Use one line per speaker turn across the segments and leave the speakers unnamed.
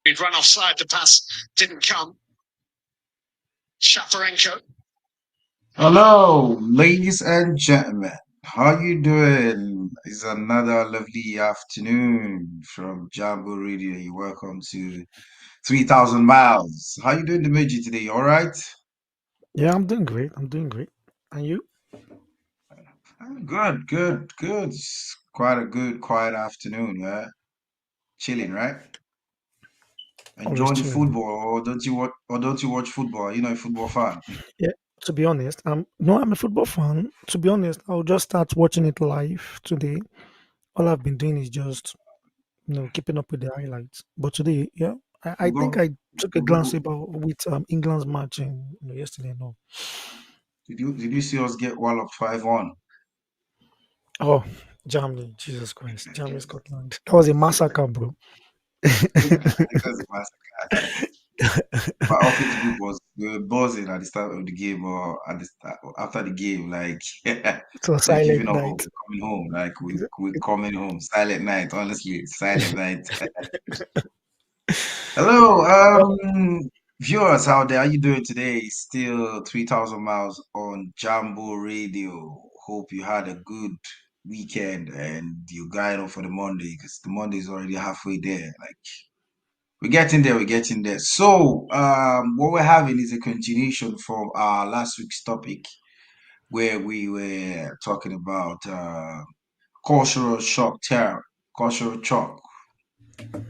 He'd run offside. The pass didn't come. Shaparenko.
Hello, ladies and gentlemen. How you doing? It's another lovely afternoon from Jambo Radio. You welcome to 3,000 miles. How you doing, Dimeji, today? All right?
Yeah, I'm doing great. I'm doing great. And you?
Good, good, good. It's quite a good, quiet afternoon, yeah. Chilling, right?
Always
Enjoying the
chilling, bro.
football, or don't you watch football? You're not a football fan.
Yeah. To be honest, I'm a football fan. To be honest, I'll just start watching it live today. All I've been doing is just keeping up with the highlights. But today, yeah, I
We
think
go,
I took a
we
glance
go.
about with England's match yesterday. No.
Did you see us get walloped 5-1?
Oh, Germany, Jesus Christ, Germany, Scotland. That was a massacre, bro.
It was a massacre. My office group was we were buzzing at the start of the game or at the start, after the game, like
It was
we're
silent
giving up hope.
night.
We're coming home. Like
Exa-
we're coming home. Silent night, honestly, silent night. Hello, viewers out there. How you doing today? Still 3,000 miles on Jambo Radio. Hope you had a good weekend and you're going on for the Monday because the Monday is already halfway there. Like we're getting there, we're getting there. So, what we're having is a continuation from our last week's topic where we were talking about cultural shock terror, cultural shock.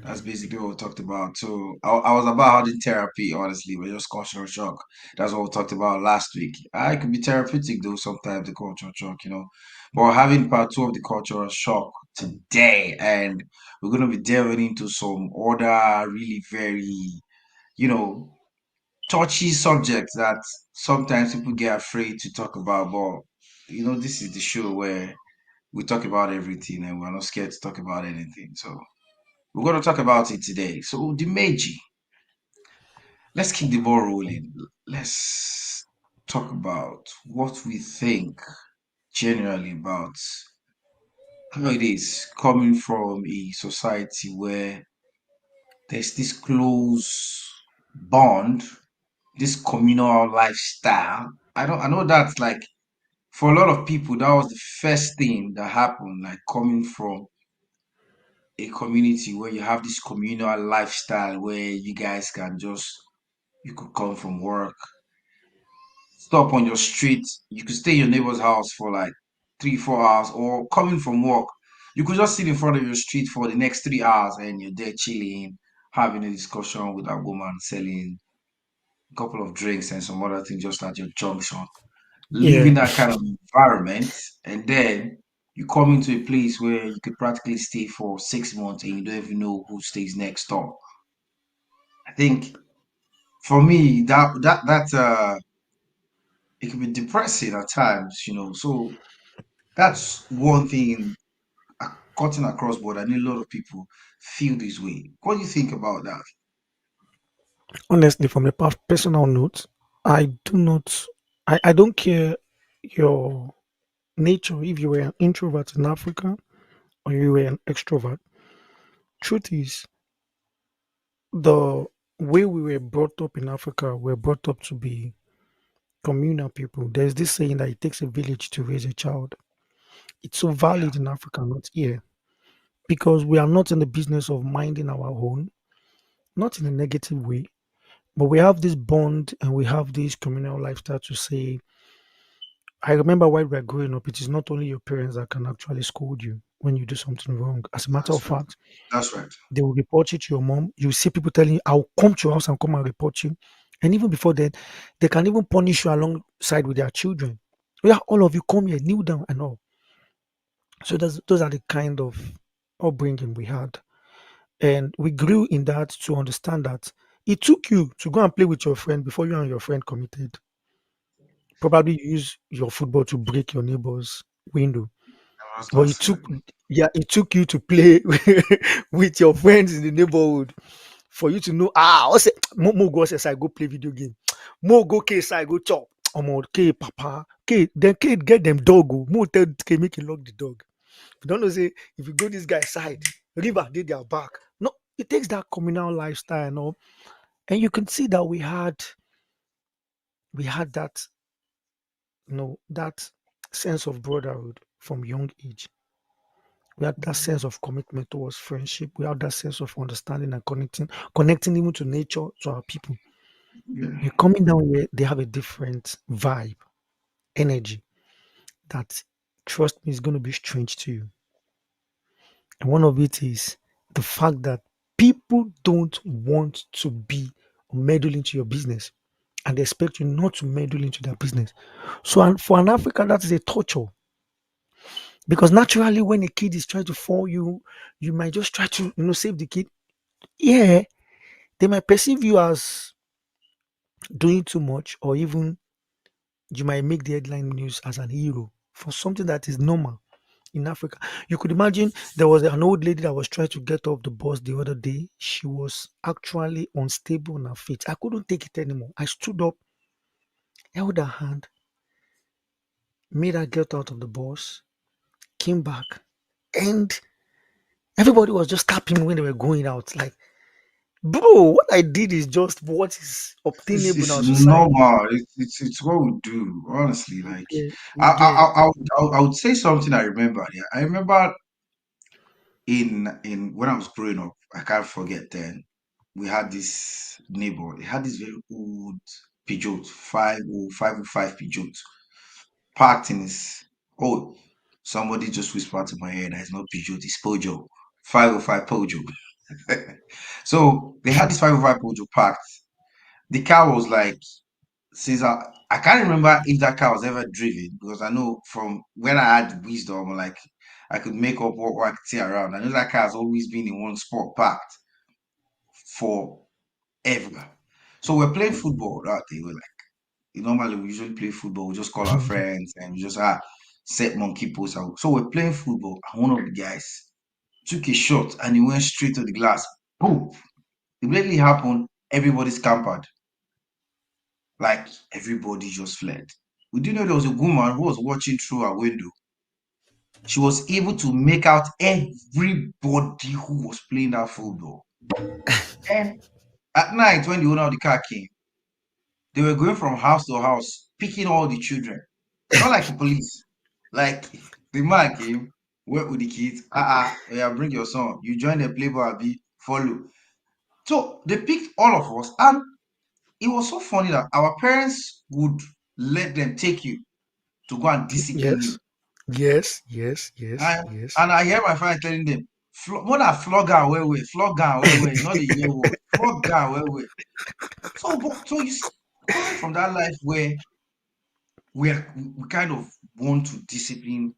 That's basically what we talked about. So, I was about having therapy, honestly, but just cultural shock. That's what we talked about last week. I could be therapeutic though sometimes, the cultural shock. But we're having part two of the cultural shock today, and we're going to be delving into some other really very you know, touchy subjects that sometimes people get afraid to talk about. But, this is the show where we talk about everything and we're not scared to talk about anything. So we're going to talk about it today. So, the Meiji, let's keep the ball rolling. Let's talk about what we think generally about how it is coming from a society where there's this close bond, this communal lifestyle. I know that's like for a lot of people that was the first thing that happened, like coming from a community where you have this communal lifestyle where you guys can just you could come from work, stop on your street, you could stay in your neighbor's house for like 3, 4 hours, or coming from work, you could just sit in front of your street for the next 3 hours and you're there chilling, having a discussion with that woman selling a couple of drinks and some other things just at your junction, live
Yeah.
in that kind of environment, and then you come into a place where you could practically stay for 6 months and you don't even know who stays next door. I think for me that it can be depressing at times. So that's one thing cutting across board. I know a lot of people feel this way. What do you think about that?
Honestly, from a personal note, I do not, I don't care your nature if you were an introvert in Africa or you were an extrovert. Truth is, the way we were brought up in Africa, we're brought up to be communal people. There's this saying that it takes a village to raise a child. It's so
Yeah,
valid in Africa, not here, because we are not in the business of minding our own, not in a negative way, but we have this bond and we have this communal lifestyle to say, I remember while we were growing up, it is not only your parents that can actually scold you when you do something wrong. As a matter of
that's right.
fact,
That's right.
they will report you to your mom. You see people telling you, I'll come to your house and come and report you. And even before then, they can even punish you alongside with their children. Yeah, all of you come here, kneel down and all. So those are the kind of upbringing we had. And we grew in that to understand that it took you to go and play with your friend before you and your friend committed. Probably use your football to break your neighbor's window. But
That's right.
it took you to play with your friends in the neighborhood for you to know, what's it? Mo go outside, go play video game. Mo go K side, go chop. Omo, K papa. K, then K get them dog. Oh. Mo tell K make you lock the dog. If you don't know, say, if you go this guy's side, river did their back. No. It takes that communal lifestyle, and you can see that we had that, that sense of brotherhood from young age. We had that sense of commitment towards friendship. We had that sense of understanding and connecting even to nature, to our people.
Yeah.
You're coming down here, they have a different vibe, energy that, trust me, is going to be strange to you. And one of it is the fact that people don't want to be meddle into your business, and they expect you not to meddle into their business. So, and for an African, that is a torture, because naturally, when a kid is trying to fall you, you might just try to save the kid. Yeah, they might perceive you as doing too much, or even you might make the headline news as an hero for something that is normal in Africa. You could imagine there was an old lady that was trying to get off the bus the other day. She was actually unstable on her feet. I couldn't take it anymore. I stood up, held her hand, made her get out of the bus, came back, and everybody was just tapping me when they were going out. Like, bro, what I did is just what is obtainable in
It's
our society.
normal. It's what we do. Honestly, like
Yeah,
I
you
I
get.
I would say something I remember. Yeah, I remember in when I was growing up. I can't forget then. We had this neighbor. He had this very old Peugeot 505 Peugeot parked in his. Oh, somebody just whispered to my ear that it's not Peugeot, it's Pojo. 505 Pojo. So they had this 505 Pojo parked. The car was like, since I can't remember if that car was ever driven because I know from when I had wisdom, like I could make up what I could see around. I know that car has always been in one spot parked forever. So we're playing football that day. We're like, normally we usually play football. We just call our friends and we just set monkey posts out. So we're playing football, and one of the guys took a shot and he went straight to the glass. Boom! Immediately happened. Everybody scampered. Like everybody just fled. We didn't know there was a woman who was watching through her window. She was able to make out everybody who was playing that football. And at night, when the owner of the car came, they were going from house to house, picking all the children. Not like the police. Like the man came, went with the kids. Yeah, bring your son. You join the playboy, be follow. So they picked all of us, and it was so funny that our parents would let them take you to go and discipline you.
Yes, yes, yes, yes,
And
yes.
and I hear my father telling them, more than flog her flog her you know the year word, flog her So, so coming from that life where we kind of want to discipline,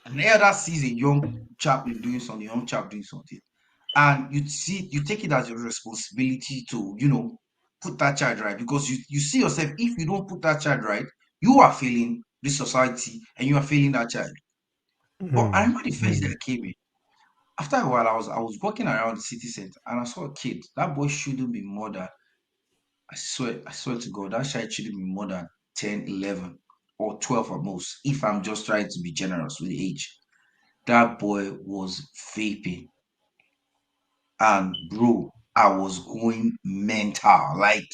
and the elder sees a young chap doing something, and you take it as your responsibility to, put that child right because you see yourself, if you don't put that child right, you are failing the society and you are failing that child. But I
Mm,
remember the first day
mm.
I came in. After a while, I was walking around the city center and I saw a kid. That boy shouldn't be more than, I swear to God, that child shouldn't be more than 10, 11, or 12 at most, if I'm just trying to be generous with the age. That boy was vaping. And bro, I was going mental. Like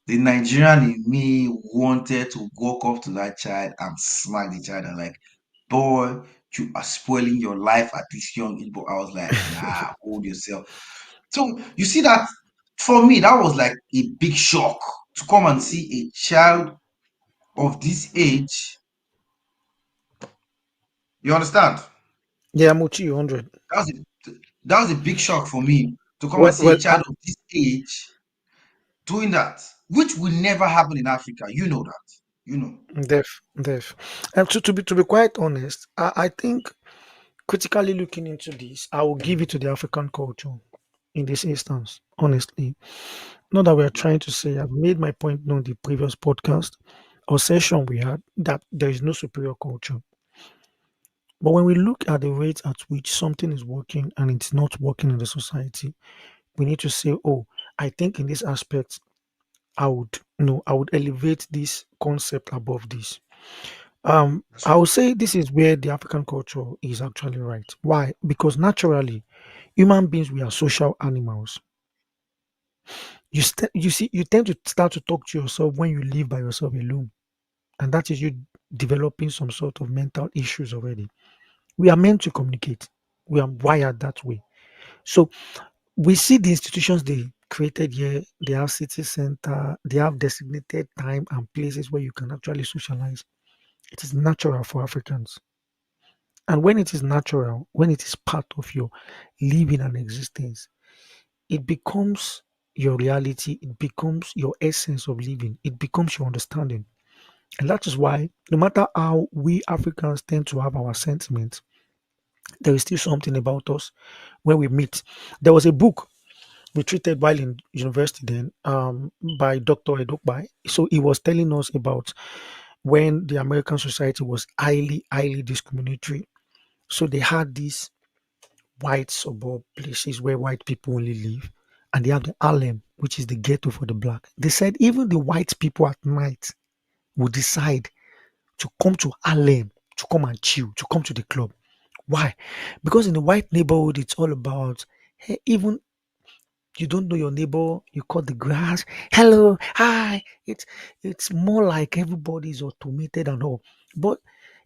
the Nigerian in me wanted to walk up to that child and smack the child and like, boy, you are spoiling your life at this young age. But I was like, nah, hold yourself. So you see that for me, that was like a big shock to come and see a child of this age. You understand?
Yeah, Muchi 100.
That was that was a big shock for me to come and
Well,
see a
well,
child of this age doing that, which will never happen in Africa. You know that. You know.
def. And to be quite honest, I think critically looking into this, I will give it to the African culture in this instance. Honestly, not that we are trying to say. I've made my point on the previous podcast or session we had that there is no superior culture. But when we look at the rate at which something is working and it's not working in the society, we need to say, oh, I think in this aspect, I would elevate this concept above this.
That's
I
right.
would say this is where the African culture is actually right. Why? Because naturally, Human beings, we are social animals. You tend to start to talk to yourself when you live by yourself alone, and that is you developing some sort of mental issues already. We are meant to communicate. We are wired that way. So we see the institutions they created here. They have city center. They have designated time and places where you can actually socialize. It is natural for Africans. And when it is natural, when it is part of your living and existence, it becomes your reality, it becomes your essence of living, it becomes your understanding. And that is why, no matter how we Africans tend to have our sentiments, there is still something about us when we meet. There was a book we treated while in university then by Dr. Edokbai. So he was telling us about when the American society was highly, highly discriminatory. So they had these white suburb places where white people only live, and they have the Harlem, which is the ghetto for the black. They said even the white people at night would decide to come to Harlem to come and chill, to come to the club. Why? Because in the white neighborhood, it's all about, hey, even you don't know your neighbor, you cut the grass, hello, hi. It's more like everybody's automated and all. But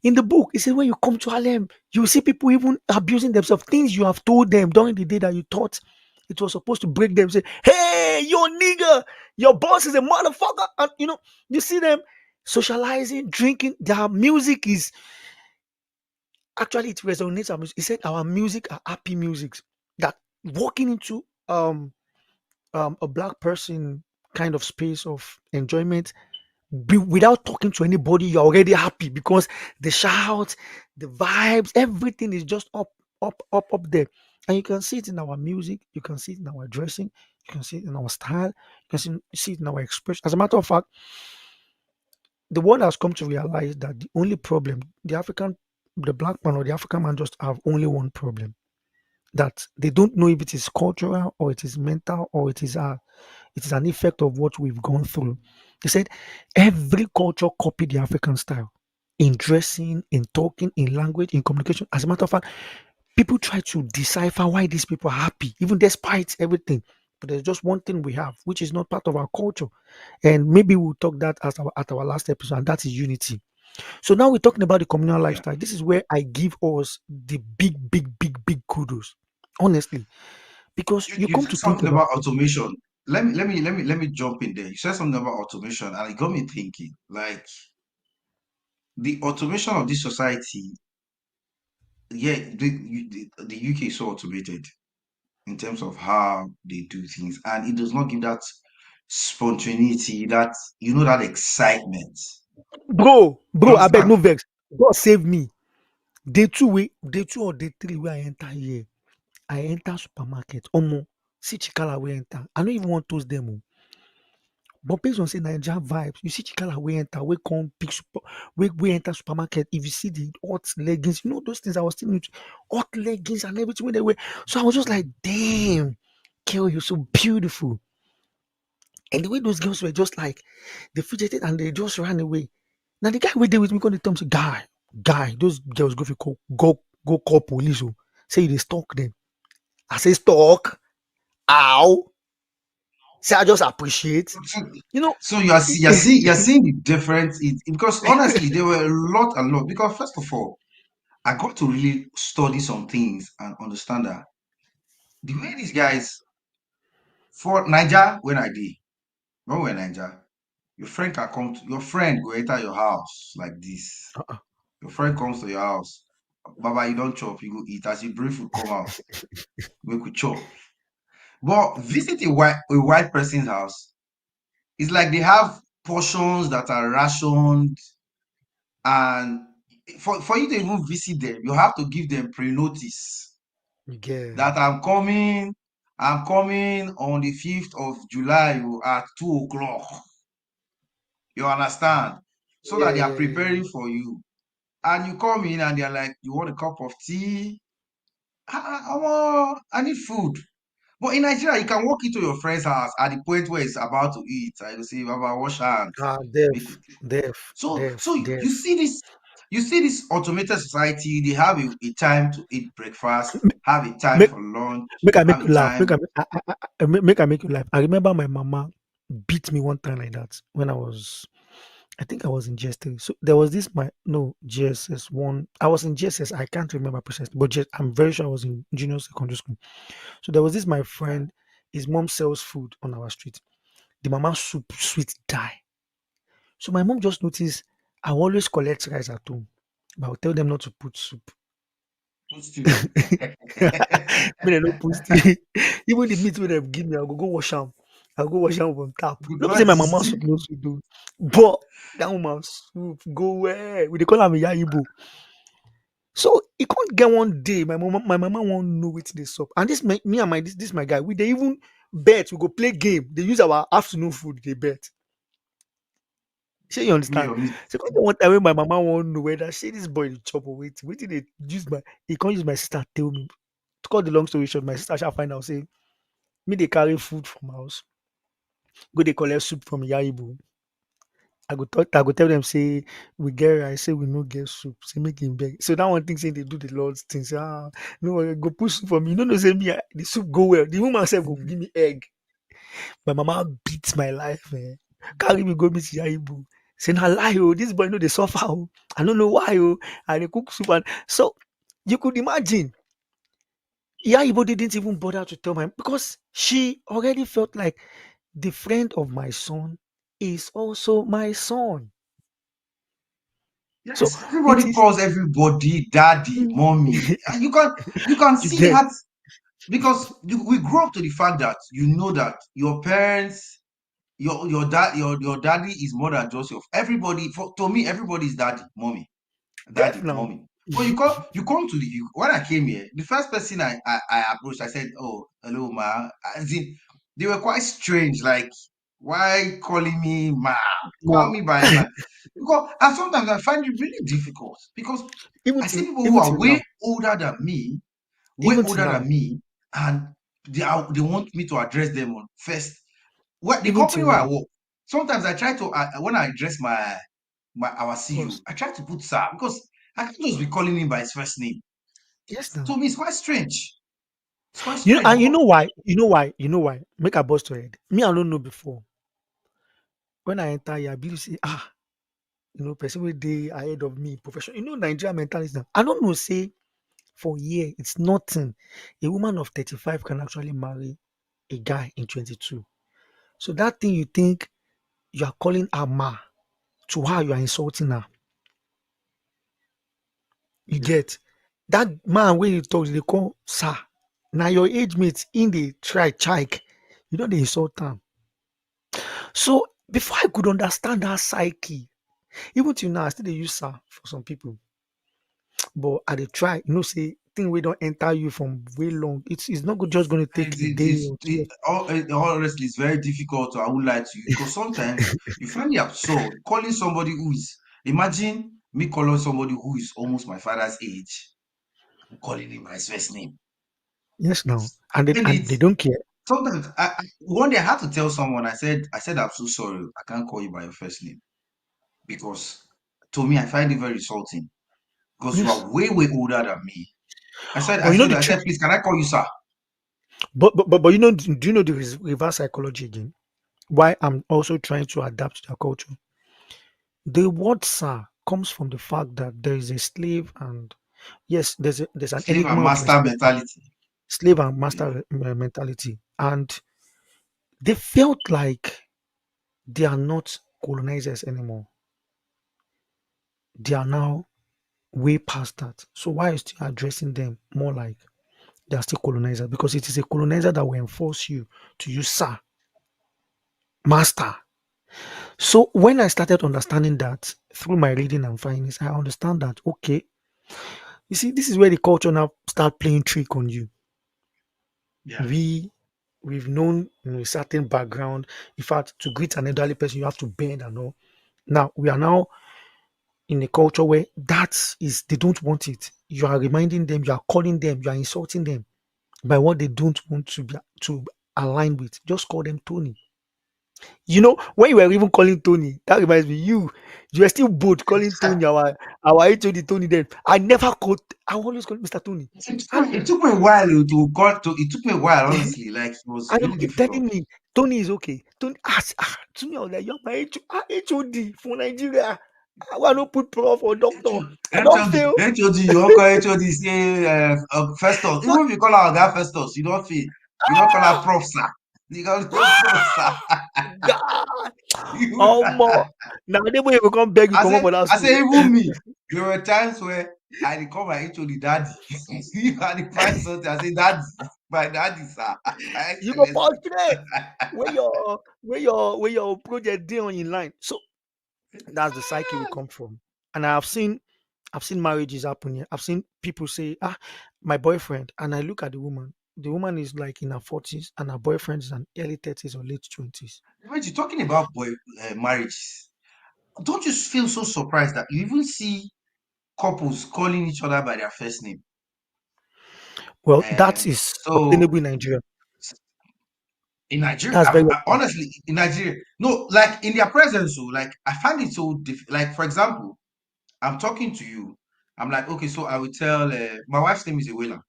in the book, it says when you come to Harlem, you see people even abusing themselves, things you have told them during the day that you thought it was supposed to break them. Say, hey, yo nigga, your boss is a motherfucker. And you see them socializing, drinking. Their music is actually it resonates. He said our music are happy music that walking into a black person kind of space of enjoyment without talking to anybody, you're already happy because the shout, the vibes, everything is just up there. And you can see it in our music, you can see it in our dressing, you can see it in our style, you can see it in our expression. As a matter of fact, the world has come to realize that the only problem the black man or the African man just have only one problem, that they don't know if it is cultural or it is mental or it is an effect of what we've gone through. They said every culture copied the African style in dressing, in talking, in language, in communication. As a matter of fact, people try to decipher why these people are happy, even despite everything. But there's just one thing we have, which is not part of our culture. And maybe we'll talk that at our last episode, and that is unity. So now we're talking about the communal
Yeah.
lifestyle. This is where I give us the big, big, big, big kudos. Honestly, because
You,
you
you
come
said
to think
something
about
about automation. Let me jump in there. You said something about automation, and it got me thinking. Like the automation of this society, yeah, the UK is so automated in terms of how they do things, and it does not give that spontaneity, that excitement. You
bro, I beg
understand?
no vex. God save me. Day two or day three where I enter here. I enter supermarket. Omo, see Chikala we enter. I don't even want toast them. Oh. But based on say Nigerian vibes, you see Chikala we enter, we come pick we enter supermarket. If you see the hot leggings, those things I was still into hot leggings and everything when they were. So I was just like, damn, girl, you're so beautiful. And the way those girls were just like they fidgeted and they just ran away. Now the guy we there with me gonna tell me say, guy, those girls go for go call police. Oh. Say they stalk them. I say stalk. Ow. Say I just appreciate.
So,
You know,
so you're seeing the difference because honestly, there were a lot. Because first of all, I got to really study some things and understand that the way these guys for Niger when I did when we were in Niger, your friend go enter your house like this.
uh-uh.
Your friend comes to your house, Baba, you don't chop, you go eat. As you bring food come out, we could chop. But visit a white person's house, it's like they have portions that are rationed, and for you to even visit them, you have to give them pre-notice
Yeah,
that I'm coming on the 5th of July at 2 o'clock. You understand? So that they are
yeah,
preparing for you. And you come in and they're like, you want a cup of tea? I need food. But in Nigeria, you can walk into your friend's house at the point where it's about to eat. I will say, Baba, wash hands.
ah,
Make we
deaf,
take.
deaf,
So
deaf,
so you
deaf.
see this, you see this automated society, they have a time to eat breakfast, have a time
Make
for lunch,
make I
have
make
a
you laugh.
time.
Make I make you laugh. I remember my mama beat me one time like that when I think I was in GS3. So there was this my no GSS one. I was in GSS. I can't remember precisely, but I'm very sure I was in junior secondary school. So there was this my friend. His mom sells food on our street. The mama soup sweet die. So my mom just noticed I always collect rice at home, but I'll tell them not to put soup.
Who's to
Me they no put still. Even the meat wey dem give me, I go wash am. I go wash am from tap.
good
No be say
what
my
is
mama soup no sweet oo, but dat woman soup go well. We dey call am iya Igbo. So e come get one day my mama wan know wetin dey sup, and this me and this my guy, we dey even bet, we go play game, dey use our afternoon food dey bet. Shey you
me
understand?
or me?
So e come get one time wey my mama wan know whether shey dis boy dey chop or wetin dey use my e come use my sister tell me. To cut the long story short, my sister sha find out say me dey carry food from house go dey collect soup from iya Igbo. I go tell dem say we get rice, say we no get soup, say make im beg. So dat one think say dey do the Lord's thing, say no worry, go put soup for me. You no know say me the soup go well. The woman sef go give me egg. My mama beat my life carry me go meet iya Igbo. Say na lie oo, dis boy no dey suffer oo. I no know why oo. I dey cook soup, and so you could imagine iya Igbo didn't even bother to tell my, because she already felt like the friend of my son is also my son. So
Yes,
it
everybody
is
calls everybody daddy, mommy. And you can
you
see
get
that because we grow up to the fact that you know that your parents, your daddy is more than just your everybody. To me, everybody is daddy, mommy,
def
daddy,
now.
mommy. But you come to the when I came here, the first person I approached, I said, "Oh, hello, ma." As in, they were quite strange. Like, why calling me ma? Call
Now,
me by my because and sometimes I find it really difficult because I see people who
even
are
till now,
way
even till
older
now,
than me, and they want me to address them on first. Well, the
even
company
till
where I
now.
work, sometimes I try to when I address my our CEO,
Boss.
I try to put sir because I can't just be calling him by his first name.
Yes now.
To me, it's quite strange. It's quite
You know,
strange
and you
because
know why? You know why? You know why? Make a bust to head. Me, I don't know before. When I enter here, I believe say, person will day ahead of me, professional. You know, Nigerian mentality now. I don't know, say for a year, it's nothing. A woman of 35 can actually marry a guy in 22. So that thing you think you are calling her ma, to her you are insulting her. You
yeah,
get that man when you talk, they call sir. Now your age mates in the try chike, you know they insult them. So before I could understand that psyche, even till now, I still dey use sir for some people. But I dey try, say thing we don't enter you from way long. It's not just gonna take a day or two.
honestly, it's very difficult. I won't lie to you because sometimes you find it absurd calling somebody who is. Imagine me calling somebody who is almost my father's age, calling him by his first name,
Yes now. And they
and
don't care.
sometimes one day I had to tell someone. I said I'm so sorry. I can't call you by your first name because to me I find it very insulting because you
Yes.
are way older than me. I said
But
I
you know
said
the
I
truth.
said please can I call you sir?
But you know, do you know the reverse psychology again? Why I'm also trying to adapt to their culture. The word sir comes from the fact that there is a slave, and yes, there's an
Slave and
enigma of
master
respect,
mentality.
slave and
Yeah.
master mentality, and they felt like they are not colonizers anymore. They are now way past that. So why are you still addressing them more like they are still colonizers? Because it is a colonizer that will enforce you to use sir, master. So when I started understanding that through my reading and findings, I understand that okay, you see, this is where the culture now start playing trick on you.
Yeah.
We've known a certain background. In fact, to greet an elderly person, you have to bend and all. Now we are now in a culture where that is they don't want it. You are reminding them, you are calling them, you are insulting them by what they don't want to align with. Just call them Tony. You know, when you were even calling Tony, that reminds me, you were still bold calling Tony our HOD Tony then. I never called, I always call Mr. Tony. And
It took me a while to got to. It took me a while, honestly. Like it was
and you
really
keep telling
difficult.
me Tony is okay. Tony to me, I was like, you're my HOD for Nigeria. I want to put prof or doctor. I don't
HOD,
fail.
HOD, you don't call HOD say Festus.
So,
Even if you call her guy Festus, you don't feel. You don't call her
ah,
Prof sir. You call her Prof sir.
ah, God.
You,
Oh, more. Now, they will come beg you, come up for that
I say
school.
even me. There were times where I dey call my HOD daddy. I dey find something. I say daddy, my daddy sir, my
You go
excellency.
portray where your project day on in line. So that's the cycle we come from. And I've seen marriages happen here. I've seen people say, my boyfriend, and I look at the woman. The woman is like in her 40s, and her boyfriend is in early 30s or late 20s.
When you're talking about marriages, don't you feel so surprised that you even see couples calling each other by their first name?
Well, that
And
is
so
obtainable in Nigeria.
in Nigeria,
That's very
honestly, in Nigeria, no, like in their presence, so like I find it so like for example, I'm talking to you, I'm like, okay, so I will tell my wife's name is Iwela,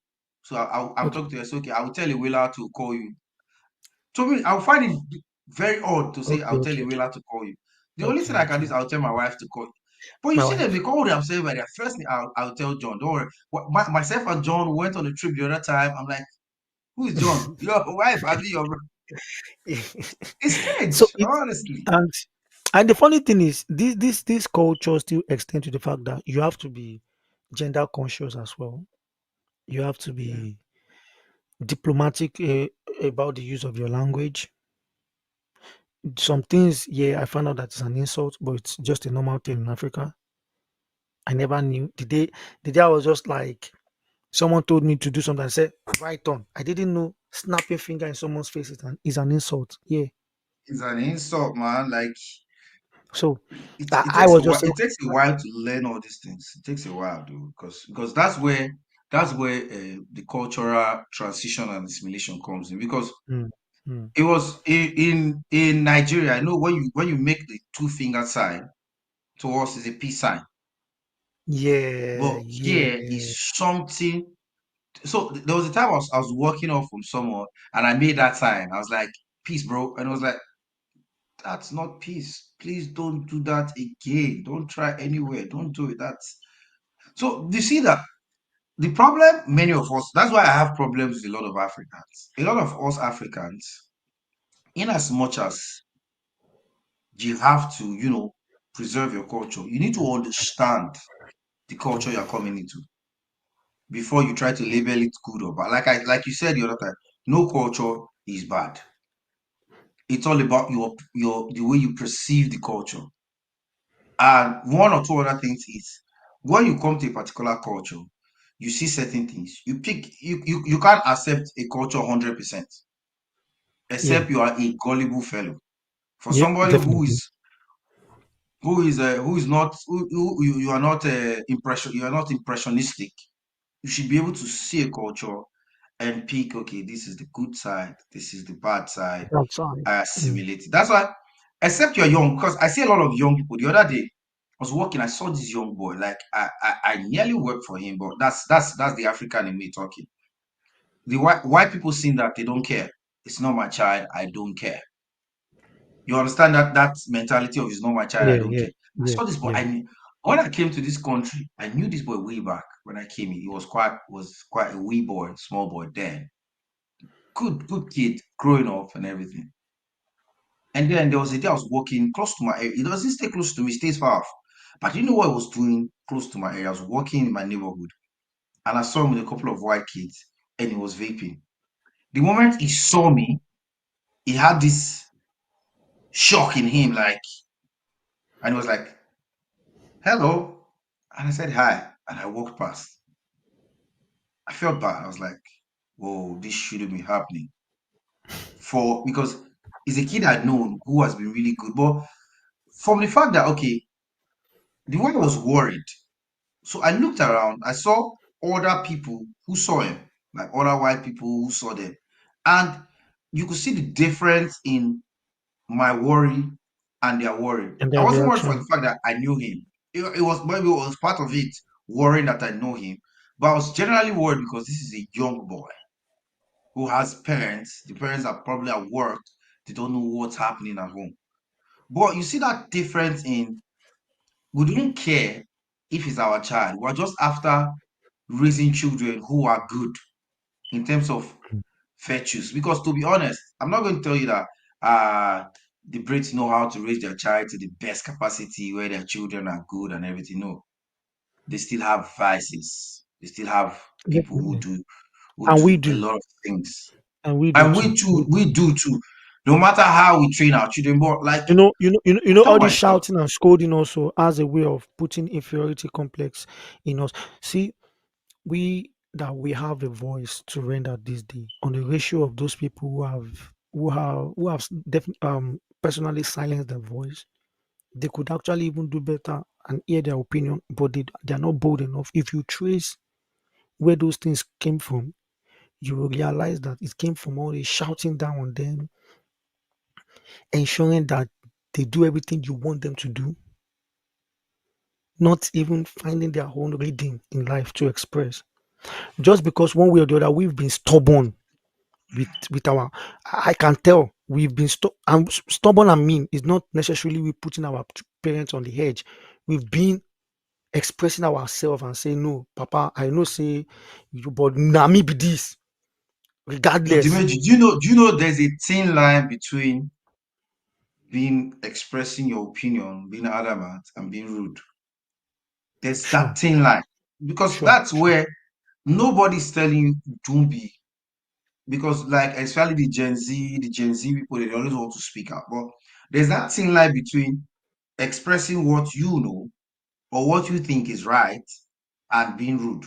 so I'm
okay.
talking to her, so okay, I will tell Iwela to call you. To me, I'll find it very odd to say
Okay,
I'll tell
okay, okay,
Iwela to call you. The only thing
okay,
I can do
okay.
is I'll tell my wife to call you. But you
My
see them, they
wife.
call themselves by their first name. I'll tell John. Don't worry. Myself and John went on a trip the other time. I'm like, who is John? Your wife, I mean, your it's
So
strange,
it's
honestly.
and and the funny thing is this culture still extend to the fact that you have to be gender conscious as well. You have to
Yeah.
be diplomatic about the use of your language. Some things, yeah, I found out that it's an insult, but it's just a normal thing in Africa. I never knew. The day I was just like, someone told me to do something, I said, right on. I didn't know snapping finger in someone's face is an insult. Yeah.
It's an insult, man. Like
So
it
I
takes a
was
while.
just
It takes a while to learn all these things. It takes a while, dude, because that's where the cultural transition and assimilation comes in. Because
mm, mm.
it was in Nigeria. I know when you make the two finger sign to us is a peace sign,
Yeah,
but here
yeah.
is something. So there was a time I was walking off from someone and I made that sign. I was like, "Peace, bro," and I was like, "That's not peace. Please don't do that again. Don't try anywhere. Don't do it." That's so. You see that the problem. Many of us. That's why I have problems with a lot of Africans. A lot of us Africans, in as much as you have to, preserve your culture. You need to understand the culture you're coming into before you try to label it good or bad. Like you said the other time, no culture is bad. It's all about your the way you perceive the culture. And one or two other things is when you come to a particular culture, you see certain things. You can't accept a culture 100%,
Yeah.
except you are a gullible fellow. For
Yeah,
somebody who
definitely.
is not you are not impressionistic. You should be able to see a culture and pick, okay, this is the good side, this is the bad side.
Outside.
I
Mm.
assimilate it. That's why, except you're young, because I see a lot of young people. The other day, I was walking, I saw this young boy. Like I nearly worked for him, but that's the African in me talking. The white people seem that they don't care. It's not my child, I don't care. You understand that mentality of it's not my child, I
Yeah,
don't
yeah,
care. I
yeah,
saw this boy.
yeah.
When I came to this country, I knew this boy way back when I came in. He was quite a wee boy, small boy then. Good kid, growing up and everything. And then there was a day I was walking close to my area. He doesn't stay close to me, he stays far off. But you know what I was doing close to my area? I was walking in my neighborhood and I saw him with a couple of white kids and he was vaping. The moment he saw me, he had this shock in him, like, and he was like, hello. And I said hi. And I walked past. I felt bad. I was like, whoa, this shouldn't be happening. Because he's a kid I'd known who has been really good. But from the fact that, okay, the one was worried. So I looked around, I saw other people who saw him, like other white people who saw them. And you could see the difference in my worry and their worry.
And
I
their
wasn't worried for the
reaction.
fact that I knew him. It was maybe it was part of it worrying that I know him, but I was generally worried because this is a young boy who has parents. The parents are probably at work. They don't know what's happening at home. But you see that difference in we don't care if it's our child. We're just after raising children who are good in terms of virtues. Because to be honest, I'm not going to tell you that the Brits know how to raise their child to the best capacity where their children are good and everything. No, they still have vices. They still have people who
Definitely. And we
do a
do.
lot of things.
And we do
And
too.
we do too. No matter how we train our children, but like
All
tell
this
myself,
shouting and scolding also as a way of putting inferiority complex in us. See, we have a voice to render this day on the ratio of those people who have personally silenced their voice. They could actually even do better and hear their opinion, but they are not bold enough. If you trace where those things came from, you will realize that it came from all the shouting down on them, ensuring that they do everything you want them to do, not even finding their own reading in life to express. Just because one way or the other we've been stubborn with our, I can tell we've been stubborn. I mean, it's not necessarily we putting our parents on the edge. We've been expressing ourselves and saying, no, Papa, I know say you, but na me be this,
but
regardless.
Dimeji, do you know there's a thin line between being expressing your opinion, being adamant, and being rude. There's
Sure,
that thin line because
sure,
that's
sure,
where nobody's telling you don't be because like especially the Gen Z people they always want to speak out, but there's that thin line between expressing what you know or what you think is right and being rude.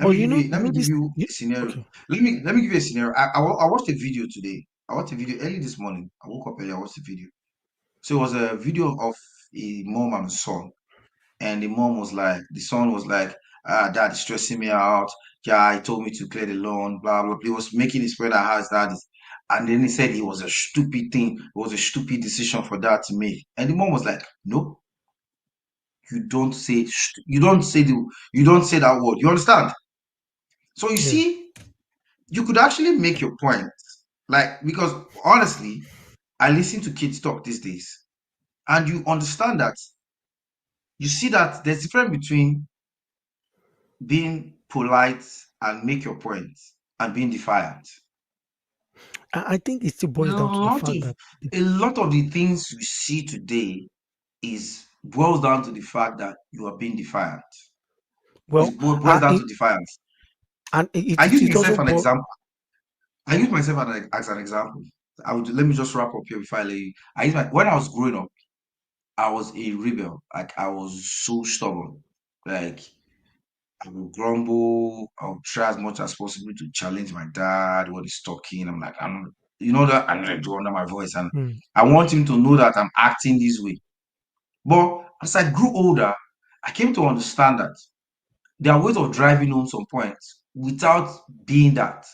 but
Let me give you a scenario.
okay,
Let me give you a scenario. I watched a video today. I watched a video early this morning. I woke up early. I watched a video. So it was a video of a mom and a son. And the mom was like, the son was like, dad is stressing me out. Yeah, he told me to clear the lawn, blah, blah. He was making his friend that has that. And then he said it was a stupid thing. It was a stupid decision for dad to make. And the mom was like, no, you don't say that word. You understand? So you
yeah.
see, you could actually make your point. Like, because honestly, I listen to kids talk these days, and you understand that you see that there's difference between being polite and make your point and being defiant.
I think it still boils down to the fact that
A lot of the things you see today is boils down to the fact that you are being defiant.
well,
Boils down to defiance.
and
I use
it also
myself an
boils.
example. I use myself as an example. Let me just wrap up here before I let you. When I was growing up, I was a rebel. Like I was so stubborn. Like I would grumble. I would try as much as possible to challenge my dad when he's talking. I'm like, you know that I'm gonna do under my voice, and
Hmm,
I want him to know that I'm acting this way. But as I grew older, I came to understand that there are ways of driving home some points without being that.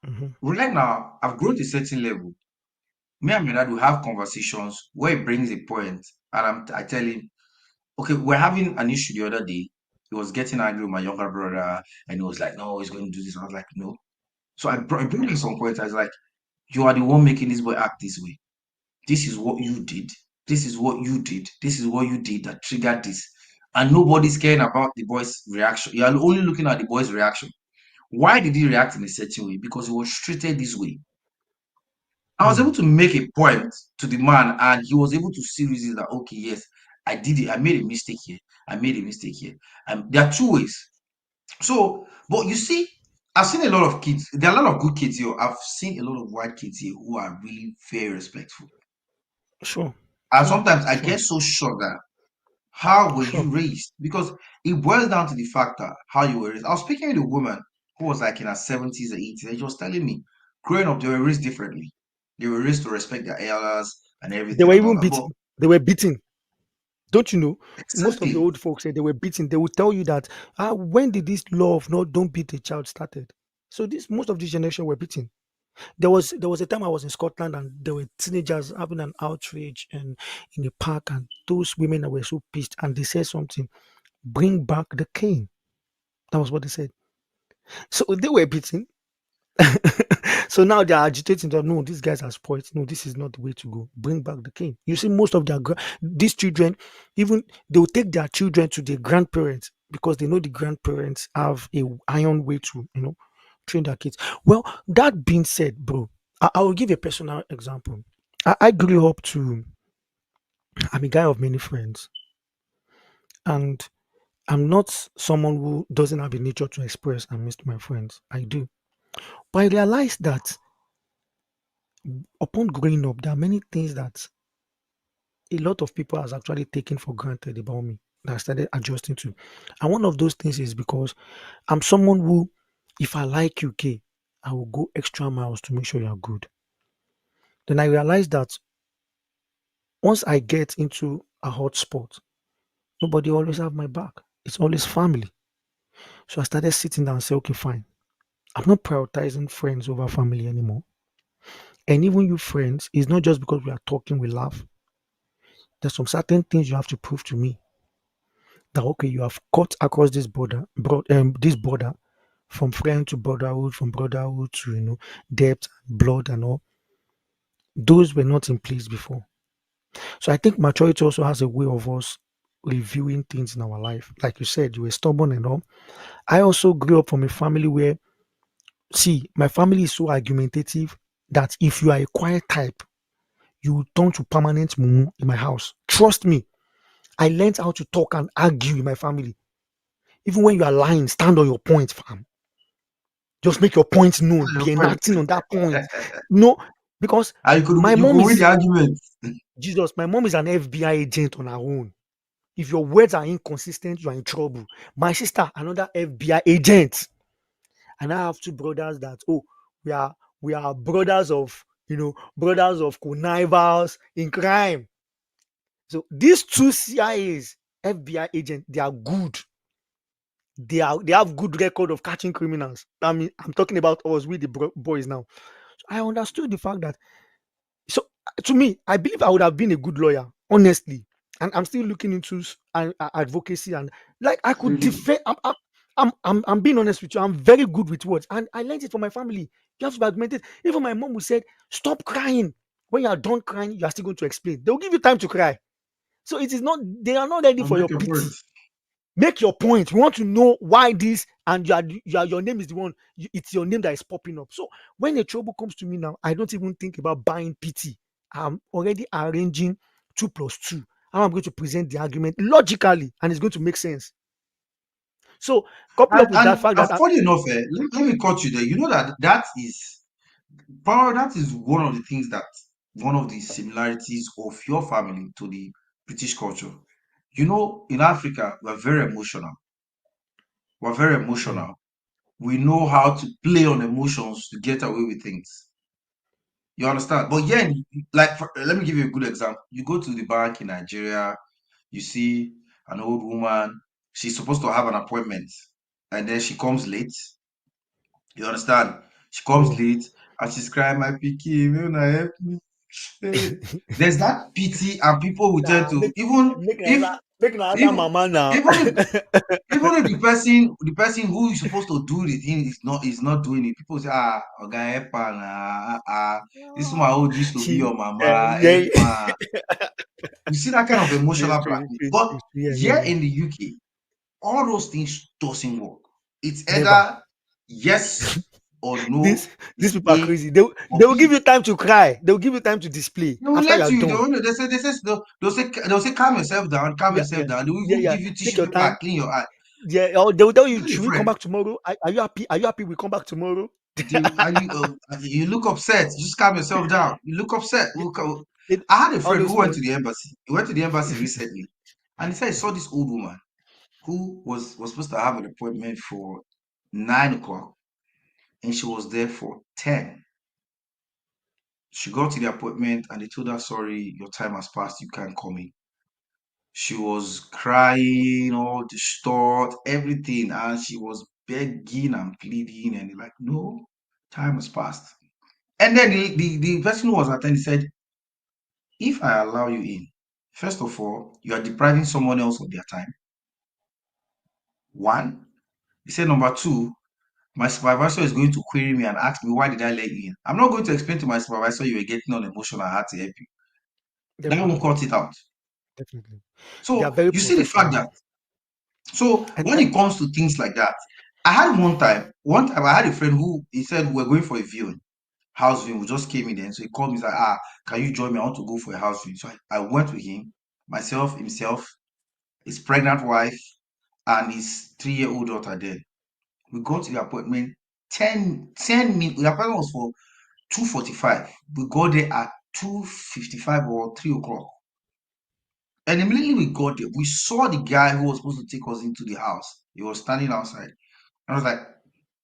mhm.
Right now, I've grown to a certain level. Me and my dad will have conversations where he brings a point, and I tell him, okay, we're having an issue the other day. He was getting angry with my younger brother, and he was like, no, he's going to do this. I was like, no. So I brought in some points. I was like, you are the one making this boy act this way. This is what you did. This is what you did. This is what you did that triggered this. And nobody's caring about the boy's reaction. You are only looking at the boy's reaction. Why did he react in a certain way? Because he was treated this way. I was able
Hmm.
to make a point to the man, and he was able to see reasons that okay, yes, I did it. I made a mistake here. I made a mistake here. And there are two ways. So, but you see, I've seen a lot of kids. There are a lot of good kids here. I've seen a lot of white kids here who are really very respectful.
Sure,
And
sure,
sometimes I
sure,
get so shocked that how were
sure.
you raised? Because it boils down to the fact that how you were raised. I was speaking with a woman who was like in her 70s or 80s, and she was telling me, growing up, they were raised differently. They were raised to respect their elders and
They
everything
were
and all
even
that. But
beaten. They were beaten. Don't you know? Most of the
exactly,
old folks say they were beaten. They will tell you that when did this law of no don't beat a child started? So this most of this generation were beaten. There was a time I was in Scotland and there were teenagers having an outrage and in a park, and those women were so pissed and they said something, bring back the cane. That was what they said. So they were beaten. So now they are agitating that no, these guys are spoiled. No, this is not the way to go. Bring back the king. You see, most of these children, even they will take their children to their grandparents because they know the grandparents have a iron way to train their kids. Well, that being said, bro, I will give a personal example. I grew up to I'm a guy of many friends, and I'm not someone who doesn't have a nature to express and miss my friends. I do. But I realized that upon growing up, there are many things that a lot of people has actually taken for granted about me that I started adjusting to. And one of those things is because I'm someone who, if I like you, okay, I will go extra miles to make sure you're good. Then I realized that once I get into a hot spot, nobody always have my back. It's always family. So I started sitting down and say, okay, fine. I'm not prioritizing friends over family anymore. And even you friends, it's not just because we are talking, we laugh. There's some certain things you have to prove to me that okay, you have cut across this border from friend to brotherhood, from brotherhood to debt, blood, and all. Those were not in place before. So I think maturity also has a way of us reviewing things in our life. Like you said, you were stubborn and all. I also grew up from a family where, see, my family is so argumentative that if you are a quiet type, you will turn to permanent mumu in my house. Trust me, I learned how to talk and argue in my family. Even when you are lying, stand on your point, fam. Just make your point known.
Your
Be
friend.
enacting on that point. No, because
And
my
you
mom
could win
is
the argument.
Jesus. My mom is an FBI agent on her own. If your words are inconsistent, you are in trouble. My sister, another FBI agent, and I have two brothers that we are we are brothers of connivals in crime. So these two CIAs, FBI agents, they are good. They have good record of catching criminals. I mean, I'm talking about us, we the boys now. So I understood the fact that so to me, I believe I would have been a good lawyer, honestly. And I'm still looking into advocacy and like I could
Really?
defend. I'm being honest with you. I'm very good with words, and I learned it from my family. You have to be argumentative. Even my mom would said, "Stop crying. When you are done crying, you are still going to explain. They will give you time to cry. So it is not. They are not ready
I'll
for
make
your
your point.
pity. Make your point. We want to know why this, and your name is the one. It's your name that is popping up. So when a trouble comes to me now, I don't even think about buying pity. I'm already arranging 2 plus 2. How I'm going to present the argument logically, and it's going to make sense. So couple up with that fact that
Funny enough, let me cut you there. You know that is probably that is one of the things that one of the similarities of your family to the British culture. You know, in Africa, we're very emotional. We're very
mm,
emotional. We know how to play on emotions to get away with things. You understand? But yeah, like let me give you a good example. You go to the bank in Nigeria, you see an old woman. She's supposed to have an appointment, and then she comes late. You understand? She comes
oh,
late and she's crying, my pikin, may una help me. Eh, there's that pity, and people will tend
nah,
to even
make another
if
mama now.
even if even if the person who is supposed to do the thing is not doing it, people say, Oga help her na, this my old used to be
she
your mama, help
yeah,
her. You see that kind of
it's
emotional
true,
blackmail.
it's true,
But
it's true. Yeah, yeah,
here
yeah.
in the UK, all those things doesn't work. It's
Never.
either yes or
These
no.
these
It's
people are
A
crazy. They
or
will give
B.
you time to cry. They will give you time to display
They will
after you
let
are
you.
done.
They'll say calm yourself down, calm
Yeah,
yourself
yeah,
down. They will
yeah,
even
yeah.
give you
Take
tissue
your
paper,
time.
clean your eye.
Yeah, or they will tell you,
Tell a
should we come
friend.
back tomorrow? Are you happy? Are you happy? We come back tomorrow.
You look upset. Just calm yourself down. You look upset.
Yeah, it,
I had a
all
friend
those
who went to
ones.
the embassy. He went to the embassy recently, and he said he saw this old woman who was supposed to have an appointment for 9 o'clock, and she was there for 10. She got to the appointment, and they told her, "Sorry, your time has passed. You can't come in." She was crying, all distraught, everything, and she was begging and pleading, and they're like, "No, time has passed." And then the person who was attending said, if I allow you in, first of all, you are depriving someone else of their time. One, he said, number two, my supervisor is going to query me and ask me, why did I let you in? I'm not going to explain to my supervisor you were getting on emotional, I had to help you. That won't
Definitely,
cut it out.
definitely. They are
So
very
you see the fact
professional.
that, so
And
when it comes to things like that, one time I had a friend who, he said, we're going for a viewing, house viewing. We just came in there. So he called me, he's like, can you join me? I want to go for a house viewing. So I went with him, myself, himself, his pregnant wife, and his 3-year-old daughter there. We got to the appointment 10 minutes. The appointment was for 2:45. We got there at 2:55 or 3 o'clock. And immediately we got there, we saw the guy who was supposed to take us into the house. He was standing outside. I was like,